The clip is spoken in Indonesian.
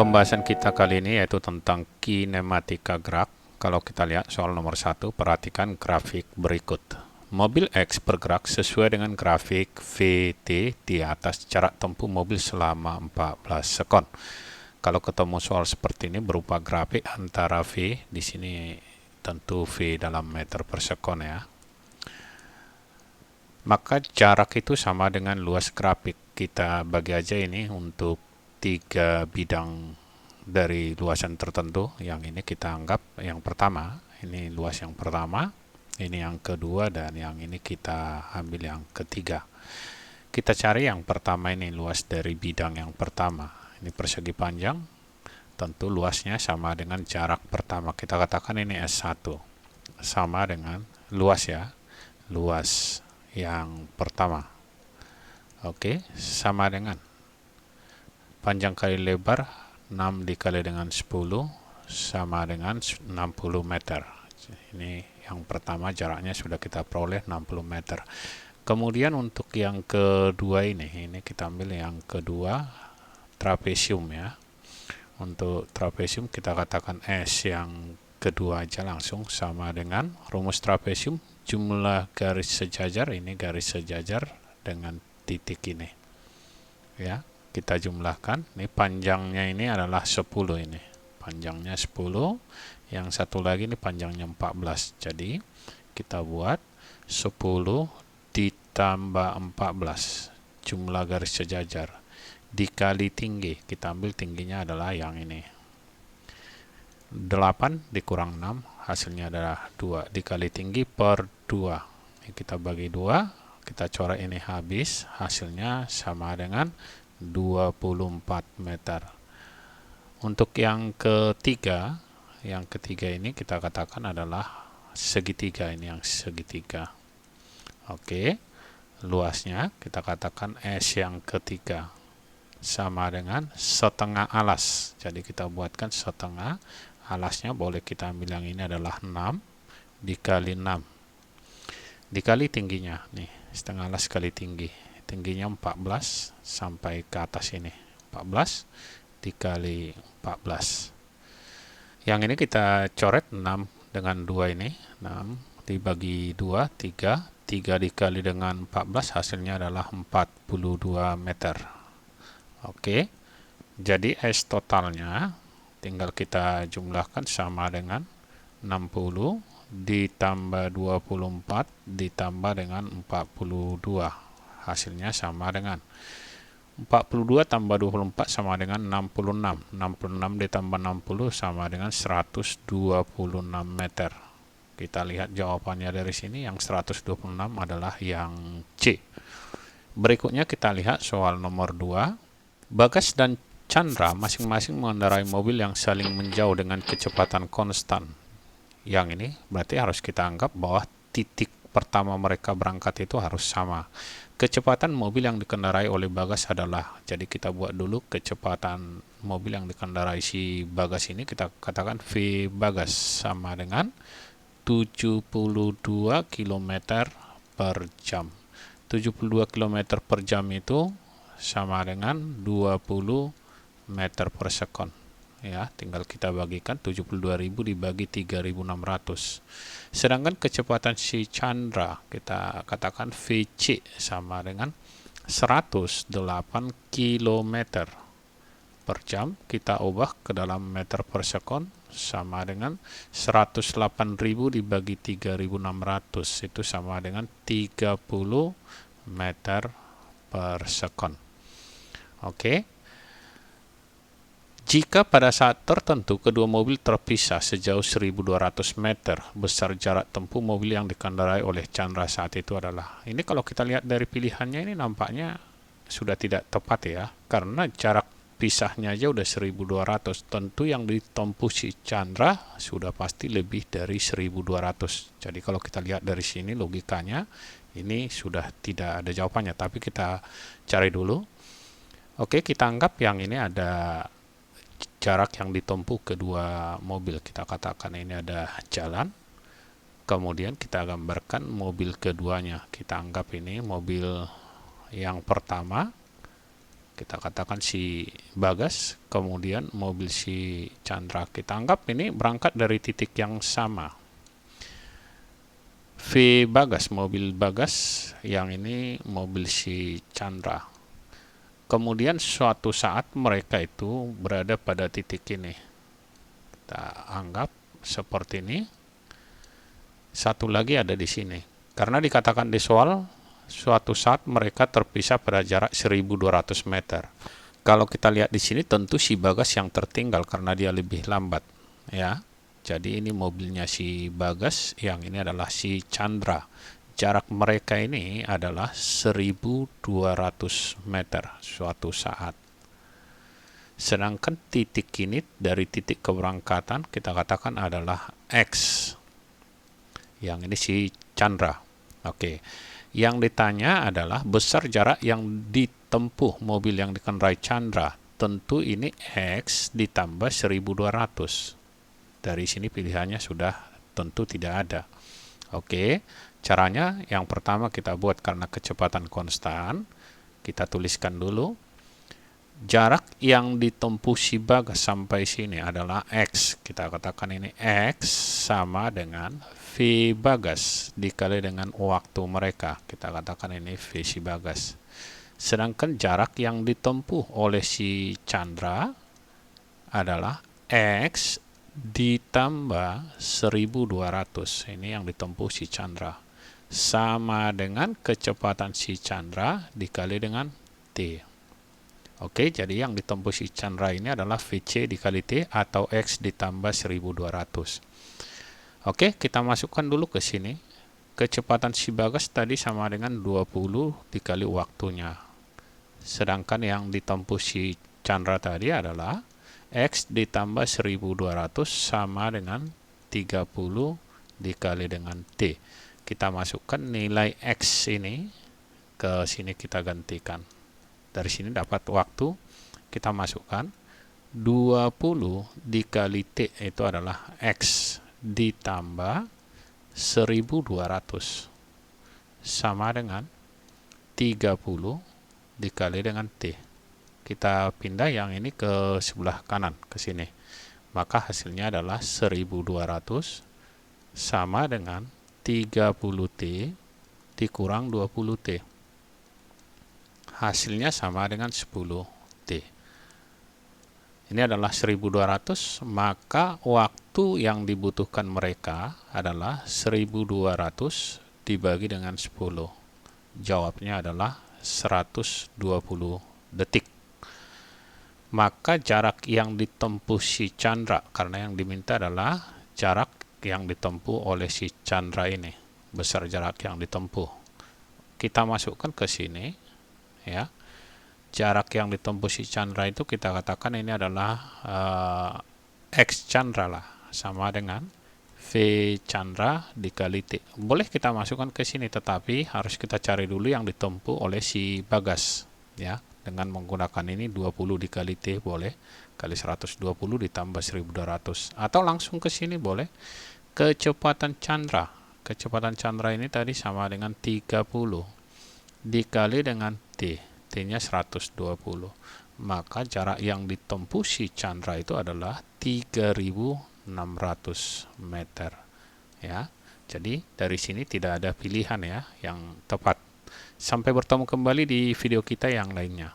Pembahasan kita kali ini yaitu tentang kinematika gerak. Kalau kita lihat soal nomor 1, perhatikan grafik berikut. Mobil X bergerak sesuai dengan grafik VT di atas jarak tempuh mobil selama 14 sekon. Kalau ketemu soal seperti ini berupa grafik antara V, di sini tentu V dalam meter per sekon ya. Maka jarak itu sama dengan luas grafik. Kita bagi aja ini untuk 3 bidang dari luasan tertentu. Yang ini kita anggap yang pertama, ini luas yang pertama, ini yang kedua, dan yang ini kita ambil yang ketiga. Kita cari yang pertama, ini luas dari bidang yang pertama. Ini persegi panjang, tentu luasnya sama dengan jarak pertama. Kita katakan ini S1 sama dengan luas ya, luas yang pertama. Oke, sama dengan panjang kali lebar 6 dikali dengan 10 sama dengan 60 meter. Ini yang pertama, jaraknya sudah kita peroleh 60 meter. Kemudian untuk yang kedua ini kita ambil yang kedua, trapesium ya. Untuk trapesium kita katakan S yang kedua aja langsung, sama dengan rumus trapesium, jumlah garis sejajar, ini garis sejajar dengan titik ini ya, kita jumlahkan. Ini panjangnya ini adalah 10, ini panjangnya 10, yang satu lagi ini panjangnya 14. Jadi kita buat 10 ditambah 14 jumlah garis sejajar dikali tinggi. Kita ambil tingginya adalah yang ini, 8 dikurang 6, hasilnya adalah 2 dikali tinggi per 2. Ini kita bagi 2, kita coret ini habis, hasilnya sama dengan 24 meter. Untuk yang ketiga ini kita katakan adalah segitiga, ini yang segitiga. Oke, luasnya kita katakan S yang ketiga sama dengan setengah alas. Jadi kita buatkan setengah alasnya, boleh kita ambil yang ini adalah 6 dikali 6 dikali tingginya, nih setengah alas kali tinggi, tingginya 14 sampai ke atas ini, 14 dikali 14. Yang ini kita coret 6 dengan 2, ini 6 dibagi 2, 3 dikali dengan 14, hasilnya adalah 42 meter. Oke, jadi S totalnya tinggal kita jumlahkan sama dengan 60 ditambah 24 ditambah dengan 42. Hasilnya sama dengan 42 tambah 24 sama dengan 66. 66 ditambah 60 sama dengan 126 meter. Kita lihat jawabannya dari sini, yang 126 adalah yang C. Berikutnya kita lihat soal nomor 2. Bagas dan Chandra masing-masing mengendarai mobil yang saling menjauh dengan kecepatan konstan. Yang ini berarti harus kita anggap bahwa titik pertama mereka berangkat itu harus sama. Kecepatan mobil yang dikendarai oleh Bagas adalah, jadi kita buat dulu kecepatan mobil yang dikendarai si Bagas ini, kita katakan V Bagas sama dengan 72 km per jam. 72 km per jam itu sama dengan 20 meter per sekon ya, tinggal kita bagikan 72.000 dibagi 3.600. Sedangkan kecepatan si Chandra kita katakan VC sama dengan 108 km per jam, kita ubah ke dalam meter per sekon sama dengan 108.000 dibagi 3.600, itu sama dengan 30 meter per sekon. Oke. Jika pada saat tertentu kedua mobil terpisah sejauh 1.200 meter, besar jarak tempuh mobil yang dikendarai oleh Chandra saat itu adalah, ini kalau kita lihat dari pilihannya ini nampaknya sudah tidak tepat ya, karena jarak pisahnya aja udah 1.200, tentu yang ditempuh si Chandra sudah pasti lebih dari 1.200. Jadi kalau kita lihat dari sini logikanya ini sudah tidak ada jawabannya, tapi kita cari dulu. Oke, kita anggap yang ini ada jarak yang ditempuh kedua mobil, kita katakan ini ada jalan, kemudian kita gambarkan mobil keduanya, kita anggap ini mobil yang pertama, kita katakan si Bagas, kemudian mobil si Chandra. Kita anggap ini berangkat dari titik yang sama. V Bagas, mobil Bagas, yang ini mobil si Chandra. Kemudian suatu saat mereka itu berada pada titik ini. Kita anggap seperti ini. Satu lagi ada di sini. Karena dikatakan di soal, suatu saat mereka terpisah pada jarak 1200 meter. Kalau kita lihat di sini tentu si Bagas yang tertinggal karena dia lebih lambat, ya. Jadi ini mobilnya si Bagas, yang ini adalah si Chandra. Jarak mereka ini adalah 1200 meter suatu saat. Sedangkan titik ini dari titik keberangkatan kita katakan adalah X. Yang ini si Chandra. Oke. Yang ditanya adalah besar jarak yang ditempuh mobil yang dikendarai Chandra. Tentu ini X ditambah 1200. Dari sini pilihannya sudah tentu tidak ada. Oke, caranya yang pertama kita buat karena kecepatan konstan. Kita tuliskan dulu. Jarak yang ditempuh si Bagas sampai sini adalah X. Kita katakan ini X sama dengan V Bagas dikali dengan waktu mereka. Kita katakan ini V si Bagas. Sedangkan jarak yang ditempuh oleh si Chandra adalah X ditambah 1200. Ini yang ditempuh si Chandra. Sama dengan kecepatan si Chandra dikali dengan T. Oke, jadi yang ditempuh si Chandra ini adalah VC dikali T atau X ditambah 1200. Oke, kita masukkan dulu ke sini. Kecepatan si Bagas tadi sama dengan 20 dikali waktunya. Sedangkan yang ditempuh si Chandra tadi adalah X ditambah 1200 sama dengan 30 dikali dengan T. Kita masukkan nilai X ini ke sini, kita gantikan. Dari sini dapat waktu, kita masukkan 20 dikali T itu adalah X ditambah 1200 sama dengan 30 dikali dengan T. Kita pindah yang ini ke sebelah kanan, ke sini. Maka hasilnya adalah 1200 sama dengan 30T dikurang 20T. Hasilnya sama dengan 10T. Ini adalah 1200, maka waktu yang dibutuhkan mereka adalah 1200 dibagi dengan 10. Jawabnya adalah 120 detik. Maka jarak yang ditempuh si Chandra, karena yang diminta adalah jarak yang ditempuh oleh si Chandra ini, besar jarak yang ditempuh. Kita masukkan ke sini, ya. Jarak yang ditempuh si Chandra itu kita katakan ini adalah X Chandra lah, sama dengan V Chandra dikali T. Boleh kita masukkan ke sini, tetapi harus kita cari dulu yang ditempuh oleh si Bagas, ya. Dengan menggunakan ini 20 dikali T boleh, kali 120 ditambah 1200, atau langsung ke sini boleh. Kecepatan Chandra, kecepatan Chandra ini tadi sama dengan 30 dikali dengan T. T-nya 120. Maka jarak yang ditempuh si Chandra itu adalah 3600 meter. Ya. Jadi dari sini tidak ada pilihan ya yang tepat. Sampai bertemu kembali di video kita yang lainnya.